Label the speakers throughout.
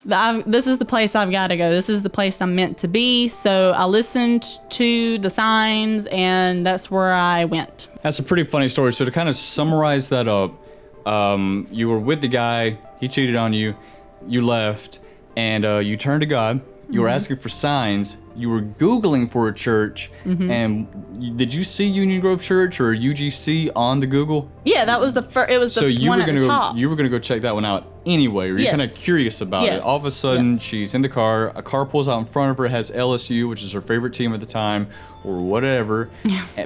Speaker 1: This is the place I've got to go. This is the place I'm meant to be. So I listened to the signs, and that's where I went.
Speaker 2: That's a pretty funny story. So to kind of summarize that up, you were with the guy, he cheated on you, you left, and you turned to God. You were asking for signs. You were Googling for a church, and did you see Union Grove Church or UGC on the Google?
Speaker 1: Yeah, that was the first. It was the one at the top.
Speaker 2: You were gonna go check that one out anyway. Or you're kind of curious about it. All of a sudden, she's in the car. A car pulls out in front of her. Has LSU, which is her favorite team at the time, or whatever.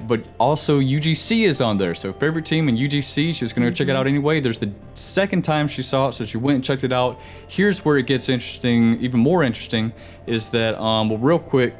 Speaker 2: But also UGC is on there. So favorite team and UGC. She was gonna go check it out anyway. There's the second time she saw it, so she went and checked it out. Here's where it gets interesting, even more interesting, is that well, real quick,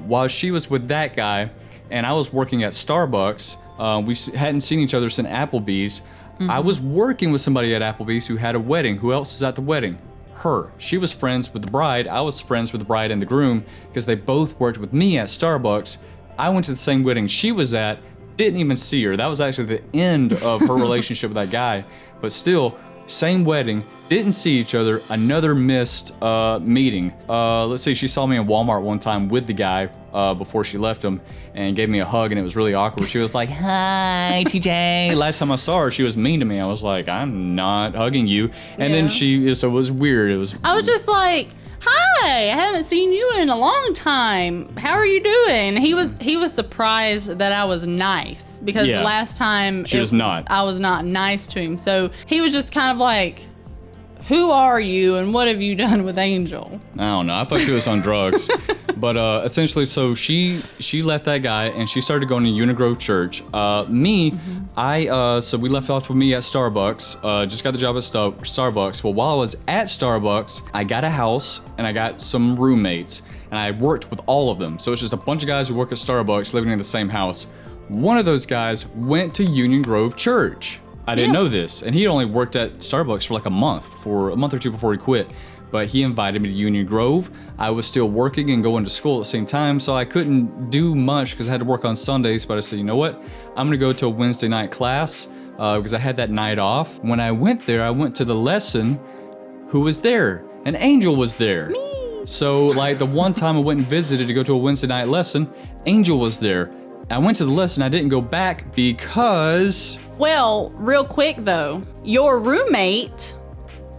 Speaker 2: while she was with that guy, and I was working at Starbucks. We hadn't seen each other since Applebee's. I was working with somebody at Applebee's who had a wedding. Who else was at the wedding? Her. She was friends with the bride. I was friends with the bride and the groom because they both worked with me at Starbucks. I went to the same wedding she was at, didn't even see her. That was actually the end of her relationship with that guy. But still, same wedding, didn't see each other, another missed meeting. Let's see, she saw me in Walmart one time with the guy before she left him and gave me a hug, and it was really awkward. She was like, "Hi, TJ." Last time I saw her, she was mean to me. I was like, "I'm not hugging you." And then so it was weird.
Speaker 1: I was just like, "Hi, I haven't seen you in a long time. How are you doing?" He was surprised that I was nice because the last time I was not nice to him. So he was just kind of like, "Who are you and what have you done with Angel?"
Speaker 2: I don't know. I thought she was on drugs. But essentially, so she left that guy and she started going to Union Grove Church. So we left off with me at Starbucks. Just got the job at Starbucks. Well, while I was at Starbucks, I got a house and I got some roommates. And I worked with all of them. So it's just a bunch of guys who work at Starbucks living in the same house. One of those guys went to Union Grove Church. I didn't know this, and he only worked at Starbucks for like a month or two before he quit. But he invited me to Union Grove. I was still working and going to school at the same time, so I couldn't do much because I had to work on Sundays. But I said, you know what? I'm gonna go to a Wednesday night class because I had that night off. When I went there, I went to the lesson. Who was there? An Angel was there.
Speaker 1: Me.
Speaker 2: So like the one time I went and visited to go to a Wednesday night lesson, Angel was there. I went to the lesson. I didn't go back because...
Speaker 1: Well, real quick though, your roommate,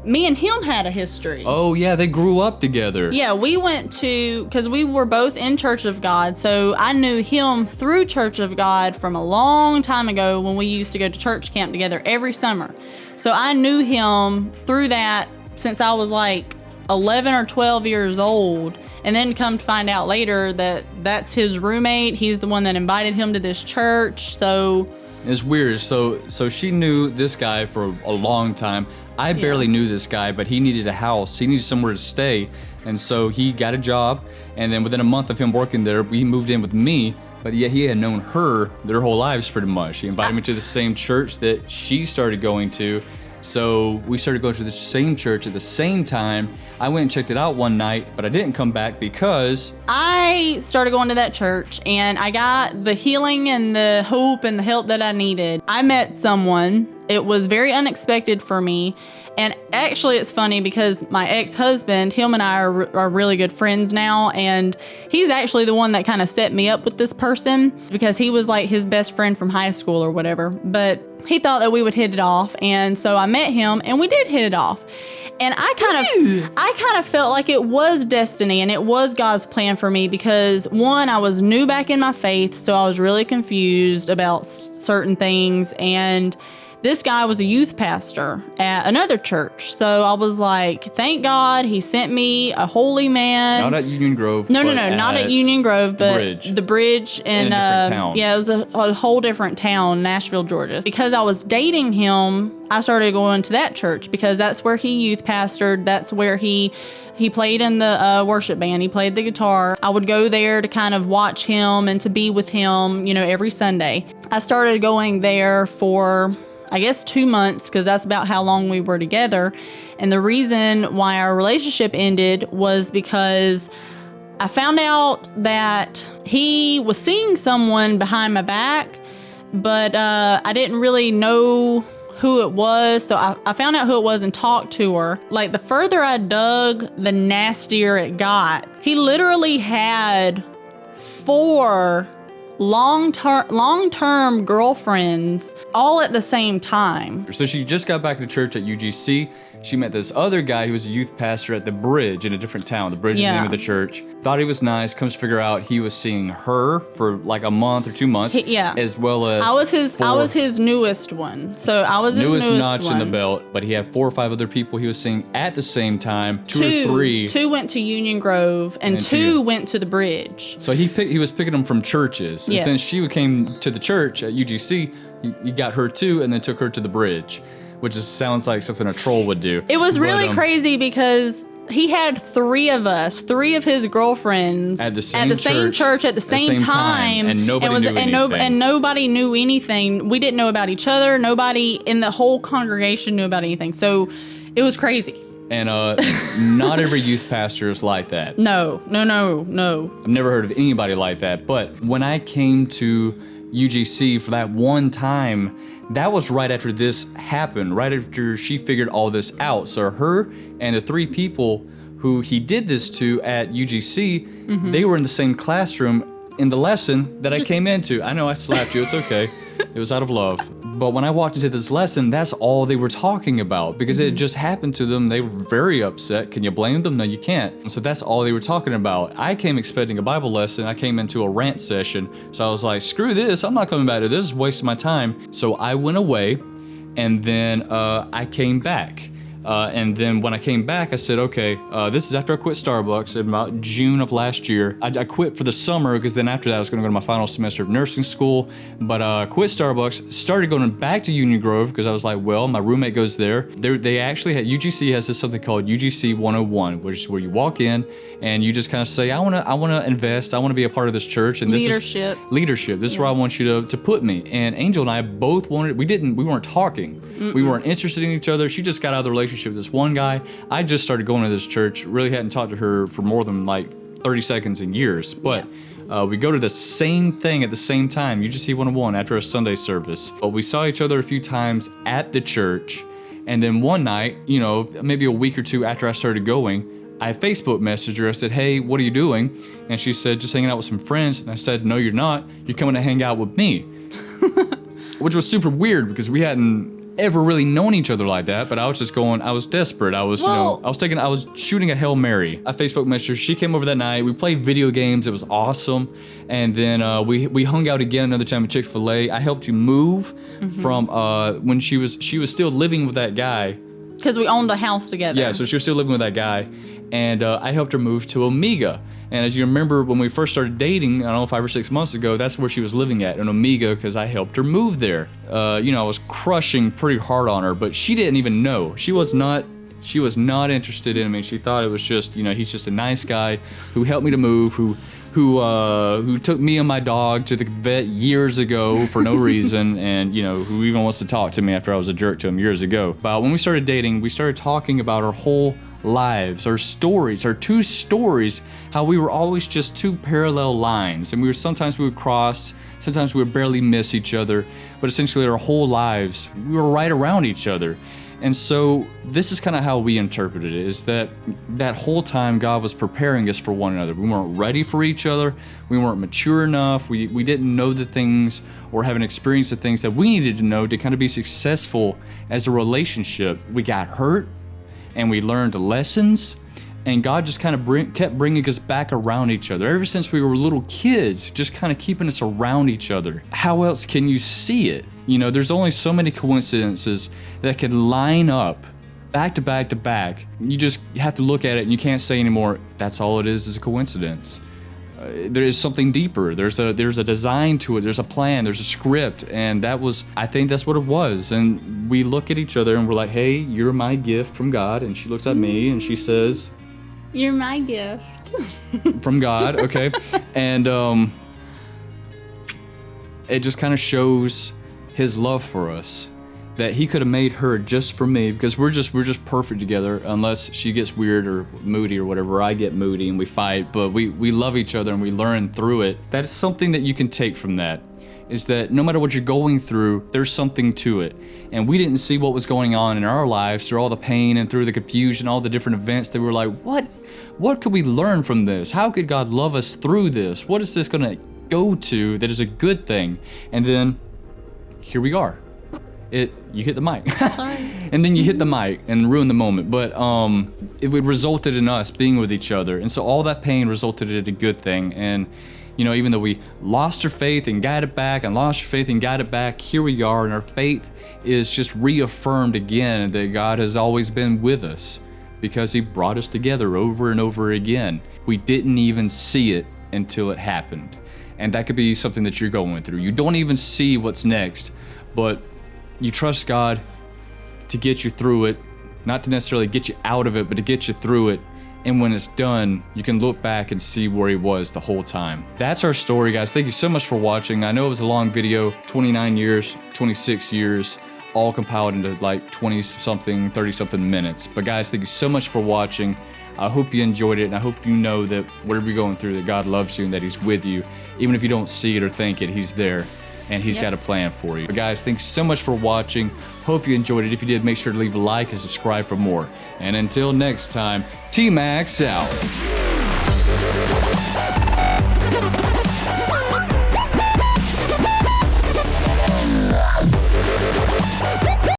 Speaker 1: me and him had a history.
Speaker 2: Oh yeah, they grew up together.
Speaker 1: Yeah, we went to, because we were both in Church of God, so I knew him through Church of God from a long time ago when we used to go to church camp together every summer. So I knew him through that since I was like 11 or 12 years old. And then come to find out later that that's his roommate. He's the one that invited him to this church, so...
Speaker 2: It's weird. So she knew this guy for a long time. I barely knew this guy, but he needed a house. He needed somewhere to stay. And so he got a job. And then within a month of him working there, he moved in with me. But yeah, he had known her their whole lives pretty much. He invited me to the same church that she started going to. So we started going to the same church at the same time. I went and checked it out one night, but I didn't come back because...
Speaker 1: I started going to that church and I got the healing and the hope and the help that I needed. I met someone. It was very unexpected for me. And actually it's funny because my ex-husband, him and I are really good friends now. And he's actually the one that kind of set me up with this person because he was like his best friend from high school or whatever. But he thought that we would hit it off. And so I met him and we did hit it off. And I kind of felt like it was destiny and it was God's plan for me because one, I was new back in my faith. So I was really confused about certain things. And this guy was a youth pastor at another church. So I was like, thank God he sent me a holy man.
Speaker 2: Not at Union Grove.
Speaker 1: No, not at Union Grove, but the bridge in
Speaker 2: a different town.
Speaker 1: Yeah, it was a whole different town, Nashville, Georgia. Because I was dating him, I started going to that church because that's where he youth pastored. That's where he played in the worship band. He played the guitar. I would go there to kind of watch him and to be with him, every Sunday. I started going there for... I guess 2 months because that's about how long we were together. And the reason why our relationship ended was because I found out that he was seeing someone behind my back, but I didn't really know who it was. So I found out who it was and talked to her. Like, the further I dug, the nastier it got. He literally had 4 long-term girlfriends all at the same time.
Speaker 2: So she just got back to church at UGC. She met this other guy who was a youth pastor at The Bridge in a different town. The Bridge is the name of the church. Thought he was nice. Comes to figure out he was seeing her for like a month or 2 months. As well as
Speaker 1: I was his newest one. So I was his newest
Speaker 2: notch
Speaker 1: one.
Speaker 2: in the belt. But he had 4 or 5 other people he was seeing at the same time. 2 or 3.
Speaker 1: 2 went to Union Grove and 2 went to The Bridge.
Speaker 2: So he was picking them from churches. And since she came to the church at UGC, he got her too, and then took her to The Bridge, which sounds like something a troll would do.
Speaker 1: It was really crazy because he had 3 of us, 3 of his girlfriends
Speaker 2: at the same
Speaker 1: church at the same time,
Speaker 2: and nobody knew anything.
Speaker 1: And nobody knew anything. We didn't know about each other. Nobody in the whole congregation knew about anything. So it was crazy.
Speaker 2: And not every youth pastor is like that.
Speaker 1: No.
Speaker 2: I've never heard of anybody like that. But when I came to UGC for that one time, that was right after this happened, right after she figured all this out. So her and the 3 people who he did this to at UGC, they were in the same classroom in the lesson that I came into. I know I slapped you, it's okay. It was out of love. But when I walked into this lesson, that's all they were talking about because it just happened to them. They were very upset. Can you blame them? No, you can't. So that's all they were talking about. I came expecting a Bible lesson. I came into a rant session. So I was like, screw this. I'm not coming back to this. This is wasting my time. So I went away and then I came back. And then when I came back, I said, okay, this is after I quit Starbucks in about June of last year. I quit for the summer because then after that I was going to go to my final semester of nursing school. But quit Starbucks, started going back to Union Grove because I was like, well, my roommate goes there. They actually had, UGC has this something called UGC 101, which is where you walk in and you just kind of say, I want to invest. I want to be a part of this church. And
Speaker 1: leadership.
Speaker 2: This is where I want you to put me. And Angel and I both wanted, we weren't talking. We weren't interested in each other. She just got out of the relationship with this one guy. I just started going to this church, really hadn't talked to her for more than like 30 seconds in years, but we go to the same thing at the same time, UGC 101 after a Sunday service. But we saw each other a few times at the church, and then one night, maybe a week or 2 after I started going, I Facebook messaged her. I said, hey, what are you doing? And she said, just hanging out with some friends. And I said, no, you're not. You're coming to hang out with me. Which was super weird because we hadn't ever really known each other like that, but I was just going, I was desperate. I was, I was shooting a Hail Mary. I Facebook messaged her. She came over that night. We played video games. It was awesome. And then we hung out again another time at Chick-fil-A. I helped you move from when she was still living with that guy.
Speaker 1: Because we owned the house together.
Speaker 2: Yeah, so she was still living with that guy. And I helped her move to Omega. And as you remember, when we first started dating, I don't know, 5 or 6 months ago, that's where she was living at, in Omega, because I helped her move there. I was crushing pretty hard on her, but she didn't even know. She was not interested in me. She thought it was just, he's just a nice guy who helped me to move, who took me and my dog to the vet years ago for no reason, and who even wants to talk to me after I was a jerk to him years ago. But when we started dating, we started talking about our whole lives, our stories, our 2 stories, how we were always just 2 parallel lines, and sometimes we would cross, sometimes we would barely miss each other, but essentially our whole lives, we were right around each other. And so this is kind of how we interpreted it, is that whole time God was preparing us for one another. We weren't ready for each other. We weren't mature enough. We didn't know the things or haven't experienced the things that we needed to know to kind of be successful as a relationship. We got hurt and we learned lessons, and God just kind of kept bringing us back around each other. Ever since we were little kids, just kind of keeping us around each other. How else can you see it? There's only so many coincidences that can line up back to back to back. You just have to look at it and you can't say anymore, that's all it is a coincidence. There is something deeper. There's a design to it. There's a plan. There's a script. And I think that's what it was. And we look at each other and we're like, hey, you're my gift from God. And she looks at me and she says,
Speaker 1: you're my gift.
Speaker 2: From God, okay. And it just kind of shows his love for us, that he could have made her just for me, because we're just perfect together, unless she gets weird or moody or whatever. I get moody and we fight, but we love each other and we learn through it. That is something that you can take from that. is that no matter what you're going through, there's something to it. And we didn't see what was going on in our lives through all the pain and through the confusion, all the different events that we were like, what could we learn from this? How could God love us through this? What is this gonna go to that is a good thing? And then here we are. You hit the mic. And then you hit the mic and ruin the moment. But it resulted in us being with each other. And so all that pain resulted in a good thing. And you know, even though we lost our faith and got it back and lost our faith and got it back, here we are, and our faith is just reaffirmed again that God has always been with us because he brought us together over and over again. We didn't even see it until it happened. And that could be something that you're going through. You don't even see what's next, but you trust God to get you through it, not to necessarily get you out of it, but to get you through it. And when it's done, you can look back and see where he was the whole time. That's our story, guys. Thank you so much for watching. I know it was a long video, 29 years, 26 years, all compiled into like 20-something, 30-something minutes. But guys, thank you so much for watching. I hope you enjoyed it, and I hope you know that whatever you're going through, that God loves you and that he's with you. Even if you don't see it or think it, he's there. And he's got a plan for you. But guys, thanks so much for watching. Hope you enjoyed it. If you did, make sure to leave a like and subscribe for more. And until next time, T-Max out.